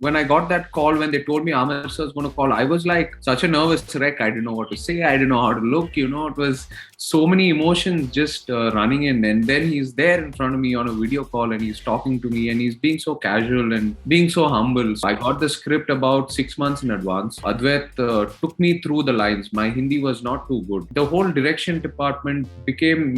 when I got that call, when they told me Aamir sir is going to call, I was like such a nervous wreck. I didn't know what to say. I didn't know how to look. It was so many emotions just running in. And then he's there in front of me on a video call and he's talking to me and he's being so casual and being so humble. So I got the script about 6 months in advance. Advait took me through the lines. My Hindi was not too good. The whole direction department became,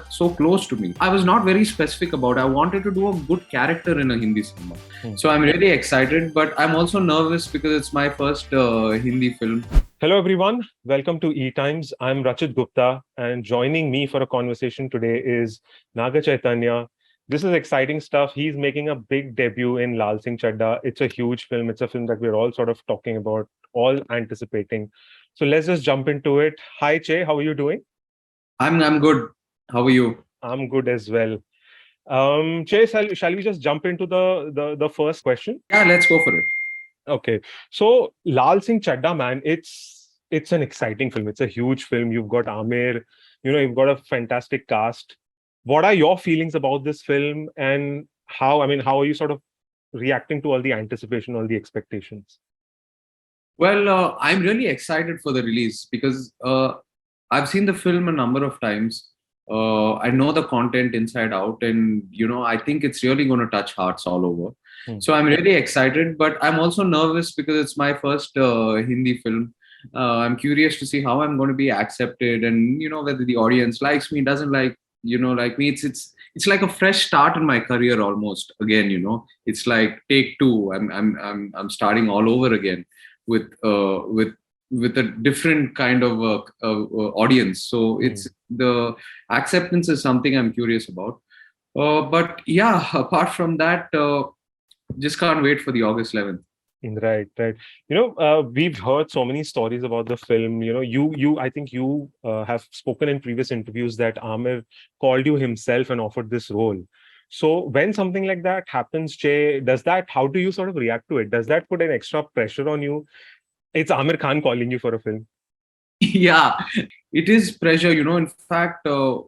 so close to me. I was not very specific about it. I wanted to do a good character in a Hindi cinema. So I'm really excited, but I'm also nervous because it's my first Hindi film. Hello, everyone. Welcome to ETimes. I'm Rachit Gupta, and joining me for a conversation today is Naga Chaitanya. This is exciting stuff. He's making a big debut in Lal Singh. It's a huge film. It's a film that we're all sort of talking about, all anticipating. So let's just jump into it. Hi, Che. How are you doing? I'm good. How are you? I'm good as well. Che, shall we just jump into the first question? Yeah, let's go for it. Okay. So Lal Singh Chadda, man, it's an exciting film. It's a huge film. You've got Aamir, you've got a fantastic cast. What are your feelings about this film, and how are you sort of reacting to all the anticipation, all the expectations? Well, I'm really excited for the release because I've seen the film a number of times. I know the content inside out, and I think it's really going to touch hearts all over. So I'm really excited, but I'm also nervous because it's my first Hindi film. I'm curious to see how I'm going to be accepted, and whether the audience likes me, doesn't like me. It's like a fresh start in my career almost. Again, it's like take two. I'm starting all over again with a different kind of audience. So it's the acceptance is something I'm curious about. But yeah, apart from that, just can't wait for the August 11th. Right. We've heard so many stories about the film. I think you have spoken in previous interviews that Aamir called you himself and offered this role. So when something like that happens, Che, how do you sort of react to it? Does that put an extra pressure on you? It's Aamir Khan calling you for a film. Yeah, it is pressure. In fact,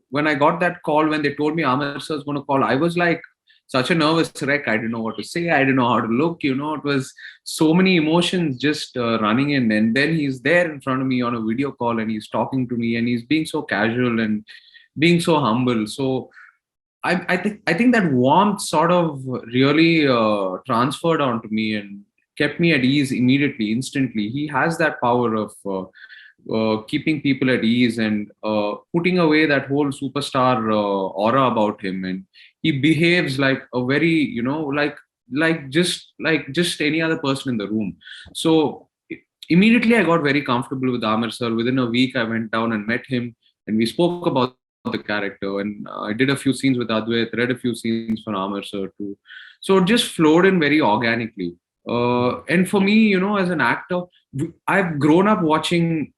when I got that call, when they told me Aamir sir is going to call, I was like such a nervous wreck. I didn't know what to say. I didn't know how to look. It was so many emotions just running in. And then he's there in front of me on a video call and he's talking to me and he's being so casual and being so humble. So I think that warmth sort of really transferred onto me and kept me at ease immediately, instantly. He has that power of keeping people at ease and putting away that whole superstar aura about him, and he behaves like a very like just any other person in the room. So immediately I got very comfortable with Aamir sir. Within a week I went down and met him and we spoke about the character, and I did a few scenes with Advait, read a few scenes for Aamir sir too. So it just flowed in very organically. And for me, as an actor, I've grown up watching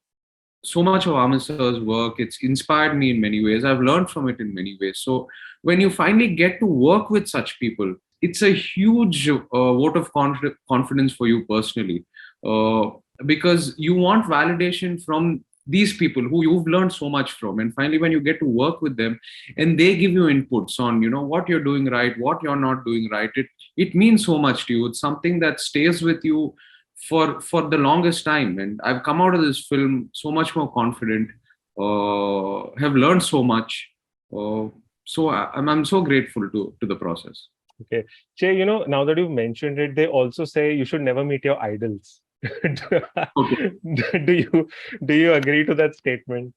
so much of Aamir sir's work. It's inspired me in many ways. I've learned from it in many ways. So when you finally get to work with such people, it's a huge vote of confidence for you personally, because you want validation from these people who you've learned so much from. And finally, when you get to work with them and they give you inputs on, what you're doing right, what you're not doing right, it means so much to you. It's something that stays with you for the longest time. And I've come out of this film so much more confident, have learned so much. So I'm so grateful to the process. Okay. Che, now that you've mentioned it, they also say you should never meet your idols. Okay. Do you agree to that statement?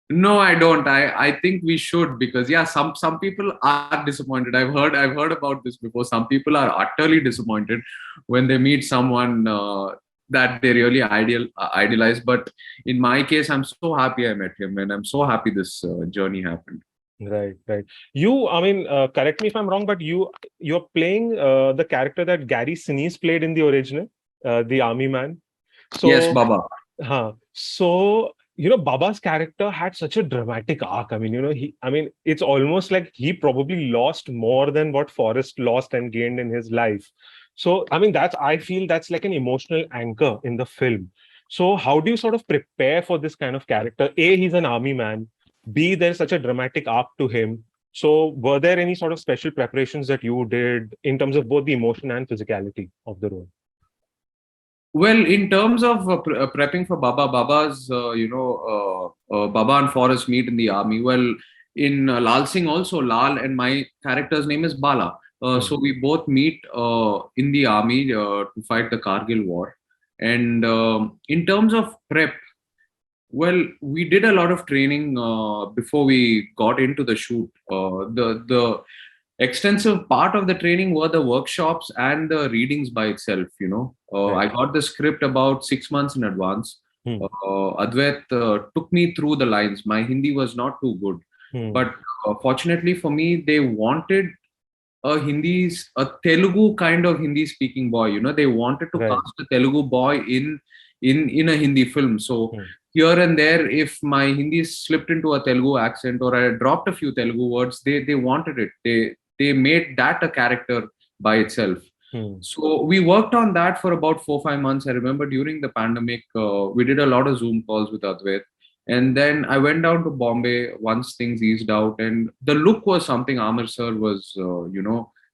No, I don't. I think we should, because yeah, some people are disappointed. I've heard about this before. Some people are utterly disappointed when they meet someone that they really idealize. But in my case, I'm so happy I met him, and I'm so happy this journey happened. Right. Correct me if I'm wrong, but you're playing the character that Gary Sinise played in the original, the army man. So, yes, Baba. So Baba's character had such a dramatic arc. It's almost like he probably lost more than what Forrest lost and gained in his life. So, I feel that's like an emotional anchor in the film. So how do you sort of prepare for this kind of character? A, he's an army man. B, there's such a dramatic arc to him. So were there any sort of special preparations that you did in terms of both the emotion and physicality of the role? Well, in terms of prepping for Baba's, Baba and Forrest meet in the army. Well, in Lal Singh also, Lal and my character's name is Bala. So we both meet in the army to fight the Kargil war. And in terms of prep, well, we did a lot of training before we got into the shoot. The extensive part of the training were the workshops and the readings by itself. I got the script about 6 months in advance. Hmm. Advait took me through the lines. My Hindi was not too good, but fortunately for me, they wanted a Telugu kind of Hindi speaking boy. They wanted to Right. cast a Telugu boy in a Hindi film. So here and there, if my Hindi slipped into a Telugu accent or I dropped a few Telugu words, they wanted it. They made that a character by itself. So we worked on that for about 4-5 months. I remember during the pandemic, we did a lot of Zoom calls with Advait. And then I went down to Bombay once things eased out. And the look was something Aamir sir was,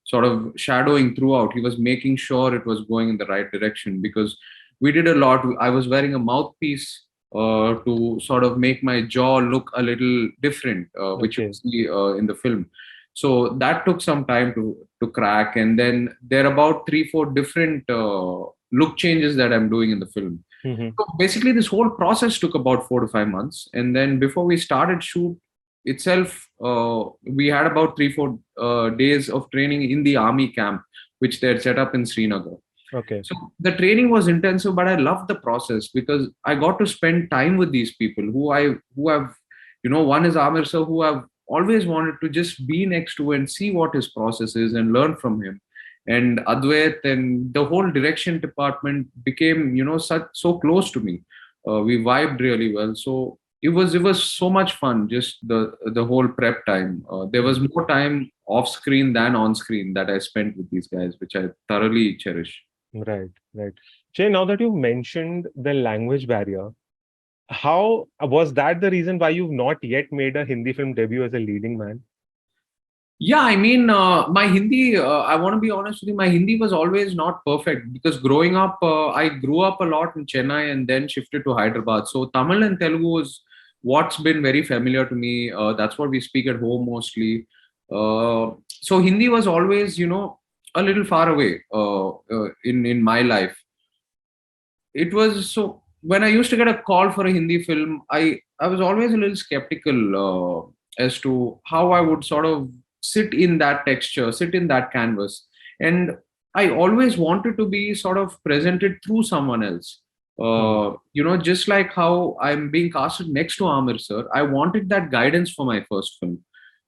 sort of shadowing throughout. He was making sure it was going in the right direction because we did a lot. I was wearing a mouthpiece to sort of make my jaw look a little different, which you see in the film. So that took some time to crack. And then there are about 3-4 different look changes that I'm doing in the film. So basically, this whole process took about 4 to 5 months. And then before we started shoot itself, we had about 3-4 days of training in the army camp, which they had set up in Srinagar. Okay. So the training was intensive, but I loved the process because I got to spend time with these people who have, one is Aamir sir, who I've always wanted to just be next to and see what his process is and learn from him. And Advait and the whole direction department became, so close to me. We vibed really well. So it was so much fun, just the whole prep time. There was more time off screen than on screen that I spent with these guys, which I thoroughly cherish. Right. Jay, now that you've mentioned the language barrier, how was that the reason why you've not yet made a Hindi film debut as a leading man? Yeah, I mean, my Hindi, I want to be honest with you, my Hindi was always not perfect because growing up, I grew up a lot in Chennai and then shifted to Hyderabad. So Tamil and Telugu is what's been very familiar to me. That's what we speak at home mostly. So Hindi was always, a little far away in my life. It was so when I used to get a call for a Hindi film, I was always a little skeptical as to how I would sort of sit in that texture, sit in that canvas. And I always wanted to be sort of presented through someone else. Just like how I'm being casted next to Aamir sir, I wanted that guidance for my first film.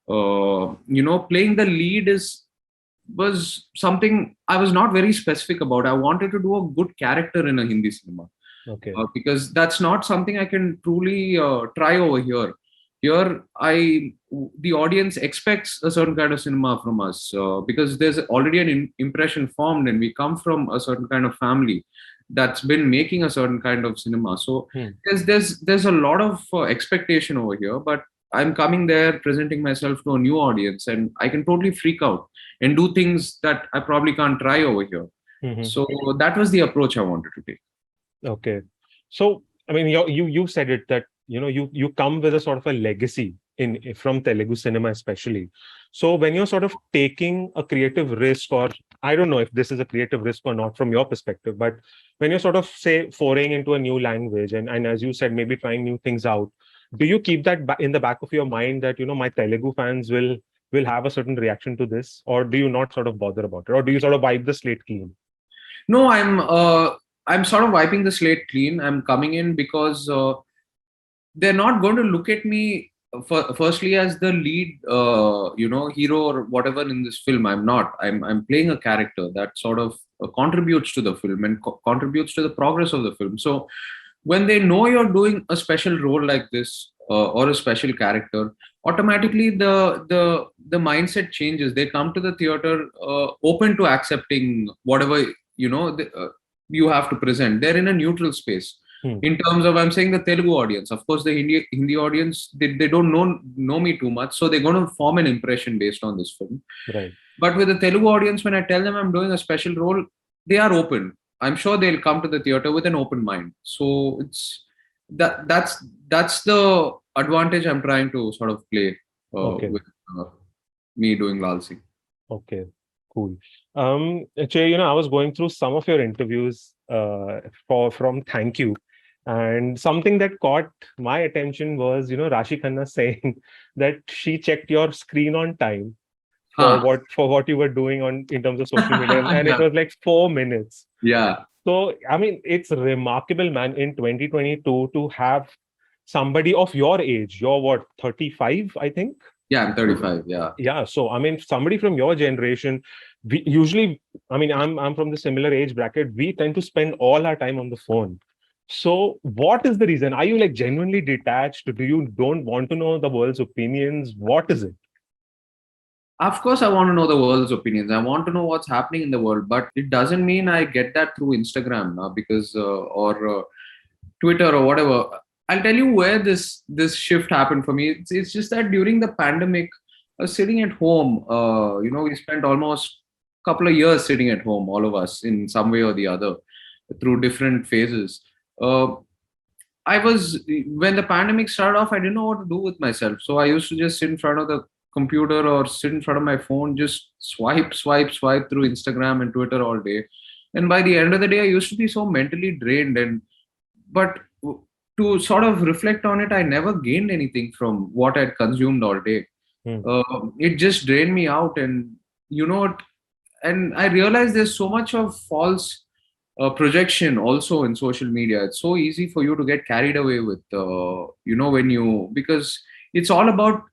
Playing the lead was something I was not very specific about. I wanted to do a good character in a Hindi cinema. Okay. Because that's not something I can truly try over here. Here, the audience expects a certain kind of cinema from us because there's already an impression formed, and we come from a certain kind of family that's been making a certain kind of cinema. So there's a lot of expectation over here, but I'm coming there presenting myself to a new audience, and I can totally freak out and do things that I probably can't try over here. So that was the approach I wanted to take. Okay. So, I mean, you said it that, you come with a sort of a legacy from Telugu cinema, especially. So when you're sort of taking a creative risk, or I don't know if this is a creative risk or not from your perspective, but when you're sort of, say, foraying into a new language and as you said, maybe trying new things out, do you keep that in the back of your mind that, my Telugu fans will have a certain reaction to this, or do you not sort of bother about it, or do you sort of wipe the slate clean? No, I'm sort of wiping the slate clean. I'm coming in because they're not going to look at me firstly as the lead, hero or whatever in this film. I'm not. I'm playing a character that sort of contributes to the film and contributes to the progress of the film. So when they know you're doing a special role like this or a special character, automatically the mindset changes. They come to the theater open to accepting whatever you have to present. They're in a neutral space. In terms of, I'm saying the Telugu audience. Of course, the Hindi audience, they don't know me too much, so they're going to form an impression based on this film. Right. But with the Telugu audience, when I tell them I'm doing a special role, they are open. I'm sure they'll come to the theater with an open mind. So that's the advantage I'm trying to sort of play Okay. with me doing Lal Singh. Okay. Cool. Jay, I was going through some of your interviews from Thank You. And something that caught my attention was, Rashi Khanna saying that she checked your screen on time Huh. for what you were doing in terms of social media, and it Yeah. was like 4 minutes. Yeah. So I mean, it's remarkable, man, in 2022 to have somebody of your age. You're what, 35, I think? Yeah, I'm 35. Yeah. Yeah. So I mean, somebody from your generation, we usually, I mean, I'm from the similar age bracket. We tend to spend all our time on the phone. So what is the reason? Are you like genuinely detached? Do you don't want to know the world's opinions? What is it? Of course, I want to know the world's opinions. I want to know what's happening in the world, but it doesn't mean I get that through Instagram now because or Twitter or whatever. I'll tell you where this shift happened for me. It's just that during the pandemic, sitting at home, we spent almost a couple of years sitting at home, all of us, in some way or the other, through different phases. Uh, I was when the pandemic started off, I didn't know what to do with myself. So I used to just sit in front of the computer or sit in front of my phone, just swipe through Instagram and Twitter all day. And by the end of the day, I used to be so mentally drained. And but to sort of reflect on it, I never gained anything from what I'd consumed all day. Hmm. It just drained me out, and you know what? And I realized there's so much of false projection also in social media. It's so easy for you to get carried away with, when you, because it's all about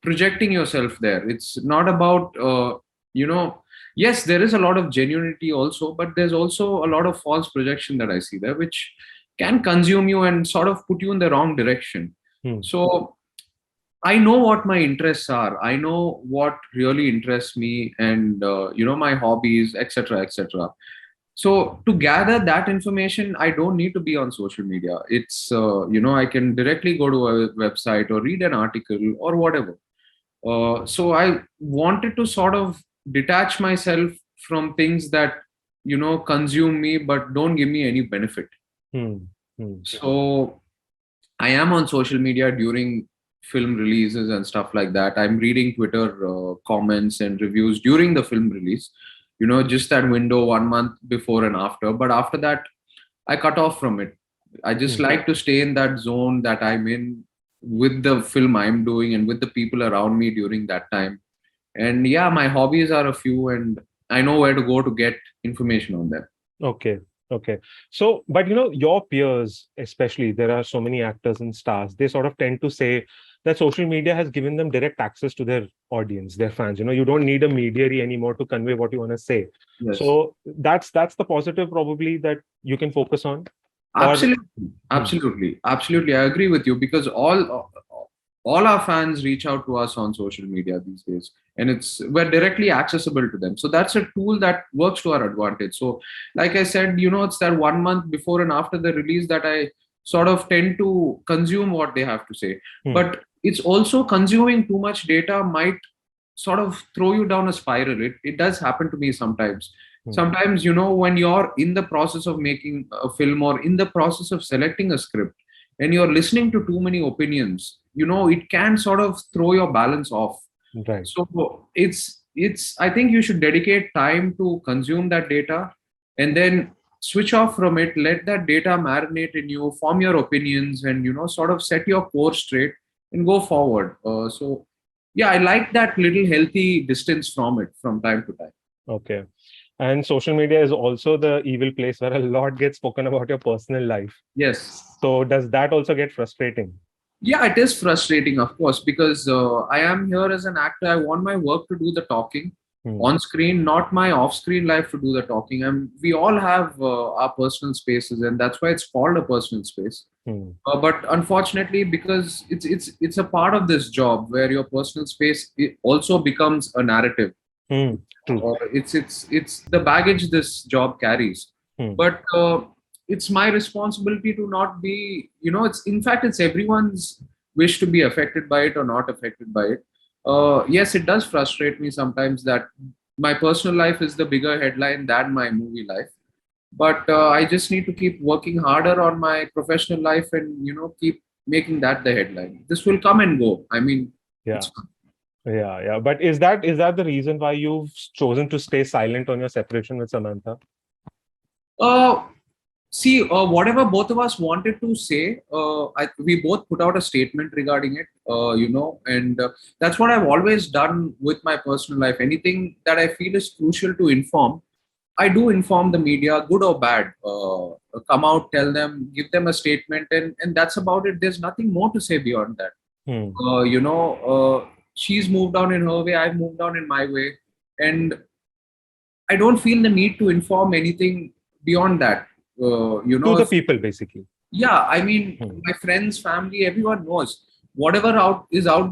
projecting yourself there. It's not about, yes, there is a lot of genuinity also, but there's also a lot of false projection that I see there, which can consume you and sort of put you in the wrong direction. Hmm. So I know what my interests are. I know what really interests me, and my hobbies, etc., etc. So to gather that information, I don't need to be on social media. It's I can directly go to a website or read an article or whatever. So I wanted to sort of detach myself from things that consume me but don't give me any benefit. Hmm. Hmm. So I am on social media during film releases and stuff like that. I'm reading Twitter comments and reviews during the film release. Just that window 1 month before and after. But after that, I cut off from it. I just Hmm. like to stay in that zone that I'm in with the film I'm doing and with the people around me during that time. And yeah, my hobbies are a few, and I know where to go to get information on them. Okay. Okay. So, but your peers, especially, there are so many actors and stars, they sort of tend to say that social media has given them direct access to their audience, their fans. You don't need a mediary anymore to convey what you want to say. Yes. So that's the positive probably that you can focus on. Or Absolutely, Hmm. absolutely. I agree with you because all our fans reach out to us on social media these days, and we're directly accessible to them. So that's a tool that works to our advantage. So, like I said, it's that 1 month before and after the release that I sort of tend to consume what they have to say. Hmm. But it's also consuming too much data might sort of throw you down a spiral. It does happen to me sometimes. Hmm. Sometimes, when you're in the process of making a film or in the process of selecting a script and you're listening to too many opinions, it can sort of throw your balance off. Right. So it's I think you should dedicate time to consume that data and then switch off from it, let that data marinate in you, form your opinions, and sort of set your course straight and go forward. So yeah, I like that little healthy distance from it from time to time. Okay. And social media is also the evil place where a lot gets spoken about your personal life. Yes. So does that also get frustrating? Yeah, it is frustrating, of course, because I am here as an actor. I want my work to do the talking Hmm. on screen, not my off-screen life to do the talking. And we all have our personal spaces, and that's why it's called a personal space. Hmm. But unfortunately, because it's a part of this job where your personal space also becomes a narrative. Hmm. True. It's the baggage this job carries. Hmm. But it's my responsibility to not be, it's in fact it's everyone's wish to be affected by it or not affected by it. Yes, it does frustrate me sometimes that my personal life is the bigger headline than my movie life. But I just need to keep working harder on my professional life and, keep making that the headline. This will come and go. I mean, Yeah. it's Yeah. But is that the reason why you've chosen to stay silent on your separation with Samantha? uh, see, whatever both of us wanted to say, we both put out a statement regarding it, and that's what I've always done with my personal life. Anything that I feel is crucial to inform, I do inform the media, good or bad. Come out, tell them, give them a statement, and that's about it. There's nothing more to say beyond that. Hmm. She's moved on in her way, I've moved on in my way, and I don't feel the need to inform anything beyond that. To the people, basically. Yeah, I mean, Hmm. my friends, family, everyone knows. Whatever out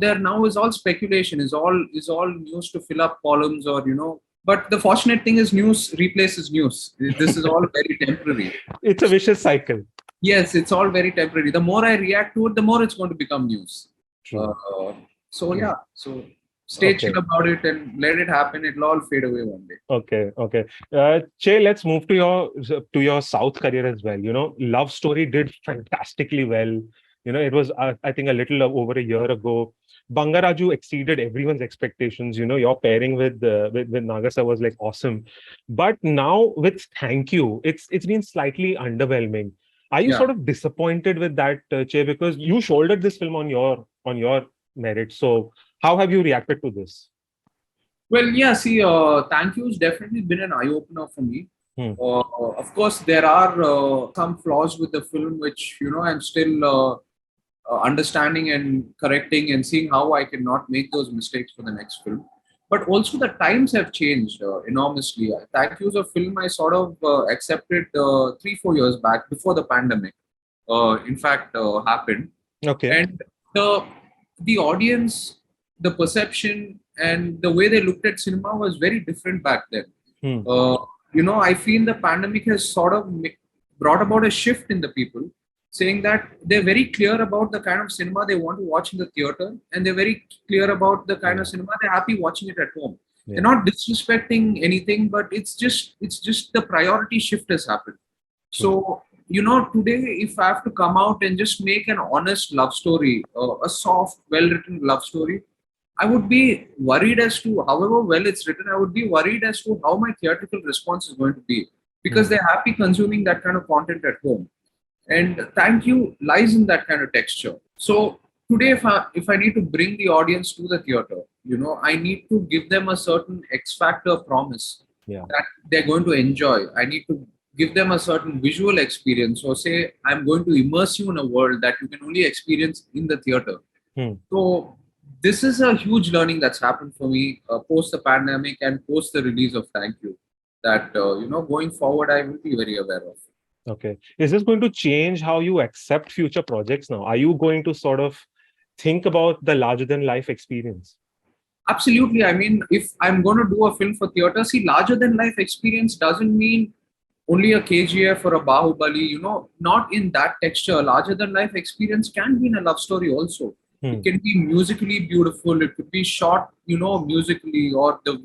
there now is all speculation, is all news to fill up columns, or. But the fortunate thing is, news replaces news. This is all very temporary. It's a vicious cycle. Yes, it's all very temporary. The more I react to it, the more it's going to become news. True. Uh, so True. yeah, so stay chill Okay. about it and let it happen. It'll all fade away one day. Okay. Che, let's move to your South career as well. Love Story did fantastically well. It was I think a little over a year ago. Bangaraju exceeded everyone's expectations. Your pairing with Nagasa was like awesome. But now with Thank You, it's been slightly underwhelming. Are you Yeah. sort of disappointed with that, Che? Because you shouldered this film on your merit. So how have you reacted to this? Well, yeah. See, Thank You has definitely been an eye opener for me. Hmm. Of course, there are some flaws with the film, which I'm still understanding and correcting and seeing how I can not make those mistakes for the next film. But also, the times have changed enormously. Thank You is a film I sort of accepted 3-4 years back before the pandemic. In fact, happened, Okay. and the audience, the perception, and the way they looked at cinema was very different back then. Hmm. uh, I feel the pandemic has sort of brought about a shift in the people, saying that they're very clear about the kind of cinema they want to watch in the theater, and they're very clear about the kind of Yeah. cinema they're happy watching it at home. They're Yeah. not disrespecting anything, but it's just the priority shift has happened. True. So, today, if I have to come out and just make an honest love story, a soft, well written love story, I would be worried as to, however well it's written, I would be worried as to how my theatrical response is going to be, because Hmm. they're happy consuming that kind of content at home. And Thank You lies in that kind of texture. So today, if I need to bring the audience to the theater, I need to give them a certain X factor promise Yeah. that they're going to enjoy. I need to give them a certain visual experience, or say I'm going to immerse you in a world that you can only experience in the theater. Hmm. So this is a huge learning that's happened for me post the pandemic and post the release of Thank You. That going forward, I will be very aware of. Okay. Is this going to change how you accept future projects now? Are you going to sort of think about the larger than life experience? Absolutely. I mean, if I'm going to do a film for theater, see, larger than life experience doesn't mean only a KGF or a Bahubali, not in that texture. Larger than life experience can be in a love story also. It Hmm. can be musically beautiful. It could be shot, musically, or the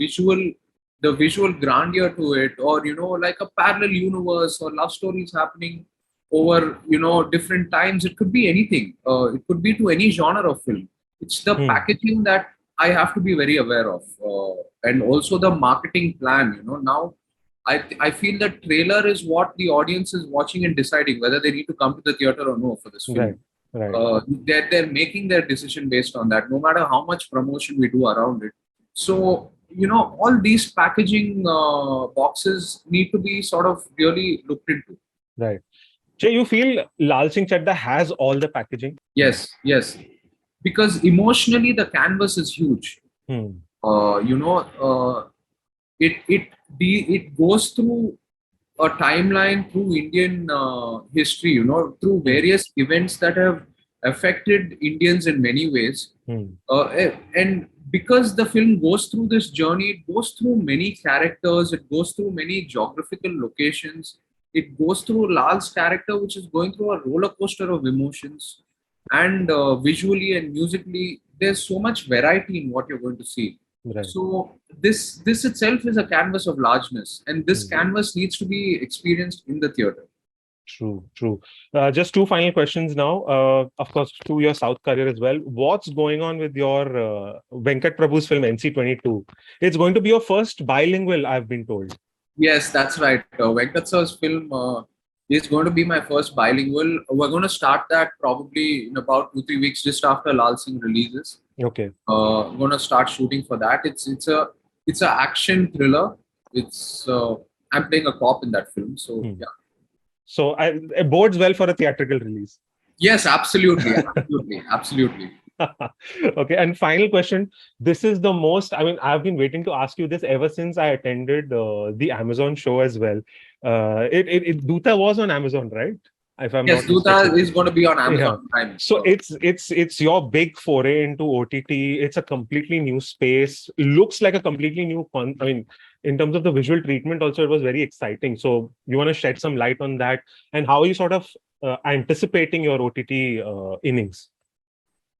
visual grandeur to it, or, like a parallel universe or love stories happening over, different times. It could be anything. It could be to any genre of film. It's the Hmm. packaging that I have to be very aware of, and also the marketing plan. Now I feel that trailer is what the audience is watching and deciding whether they need to come to the theater or no for this Right. film. Right. They're making their decision based on that, no matter how much promotion we do around it. So, all these packaging boxes need to be sort of really looked into. Right. Jay, you feel Lal Singh Chadda has all the packaging? Yes, yes, because emotionally the canvas is huge. Hmm. Uh, you know, uh, it goes through a timeline through Indian history, through Hmm. various events that have affected Indians in many ways. Hmm. And because the film goes through this journey, it goes through many characters, it goes through many geographical locations, it goes through Lal's character, which is going through a roller coaster of emotions. And visually and musically, there's so much variety in what you're going to see. Right. So this itself is a canvas of largeness, and this canvas needs to be experienced in the theater. True, true. Just two final questions now. Of course, to your South career as well. What's going on with your Venkat Prabhu's film NC-22? It's going to be your first bilingual, I've been told. Yes, that's right. Venkat sir's film is going to be my first bilingual. We're going to start that probably in about 2-3 weeks, just after Lal Singh releases. Okay. I'm going to start shooting for that. It's a action thriller. I'm playing a cop in that film. So yeah. So it bodes well for a theatrical release. Yes, absolutely, absolutely. Okay, and final question. This is the most, I mean, I've been waiting to ask you this ever since I attended the Amazon show as well. Duta was on Amazon, right? If I'm Yes, not mistaken. Duta is going to be on Amazon Prime. So it's your big foray into OTT. It's a completely new space. Looks like a completely new I mean, in terms of the visual treatment, also it was very exciting. So you want to shed some light on that, and how are you sort of anticipating your OTT innings?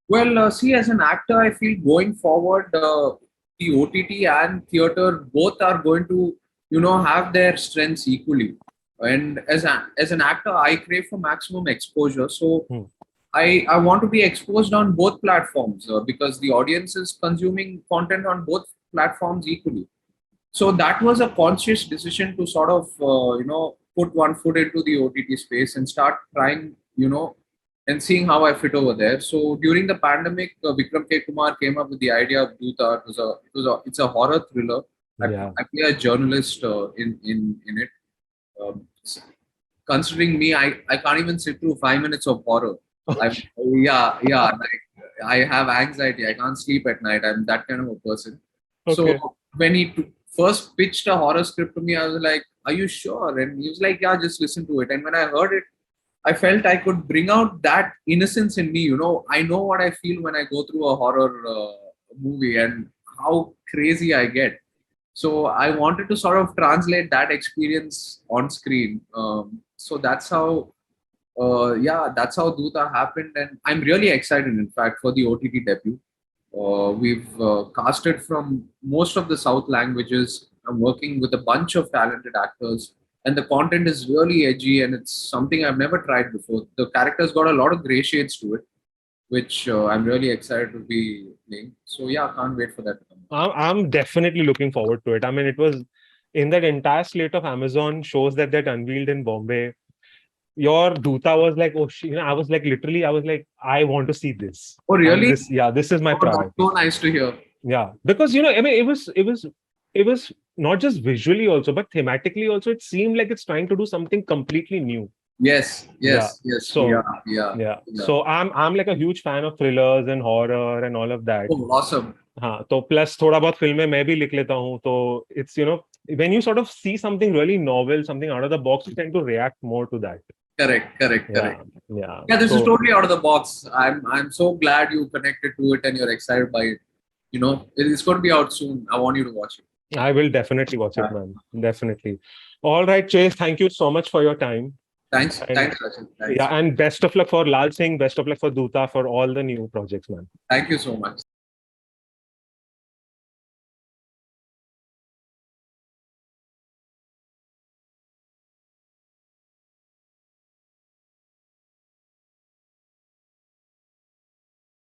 Well, see, as an actor, I feel going forward, the OTT and theater both are going to, have their strengths equally. And as an actor, I crave for maximum exposure. So I want to be exposed on both platforms because the audience is consuming content on both platforms equally. So that was a conscious decision to sort of, put one foot into the OTT space and start trying, and seeing how I fit over there. So during the pandemic, Vikram K. Kumar came up with the idea of Duta. It's a horror thriller. I play a journalist in it. Considering me, I can't even sit through 5 minutes of horror. Like, I have anxiety. I can't sleep at night. I'm that kind of a person. Okay. So when he first pitched a horror script to me, I was like, "Are you sure?" And he was like, "Yeah, just listen to it." And when I heard it, I felt I could bring out that innocence in me. I know what I feel when I go through a horror movie and how crazy I get. So I wanted to sort of translate that experience on screen. So that's how, that's how Duta happened, and I'm really excited. In fact, for the OTT debut, we've casted from most of the South languages. I'm working with a bunch of talented actors, and the content is really edgy, and it's something I've never tried before. The character's got a lot of gray shades to it, which I'm really excited to be playing. So yeah, can't wait for that to come. I'm definitely looking forward to it. I mean, it was in that entire slate of Amazon shows that unveiled in Bombay. Your Duta was like, oh, I was like, literally, I was like, I want to see this. Oh, really? This is my product. So nice to hear. Yeah, because I mean, it was not just visually also, but thematically also. It seemed like it's trying to do something completely new. Yes. So yeah. So I'm like a huge fan of thrillers and horror and all of that. Oh, awesome. हाँ तो plus थोड़ा बहुत फिल्में मैं भी लिख लेता हूँ तो it's when you sort of see something really novel, something out of the box, you tend to react more to that. Correct. Yeah, this is totally out of the box. I'm so glad you connected to it and you're excited by it. It's going to be out soon. I want you to watch it. I will definitely watch it, man. Definitely. All right, Chase, thank you so much for your time. Thanks, Rachel. Yeah, and best of luck for Lal Singh, best of luck for Duta, for all the new projects, man. Thank you so much.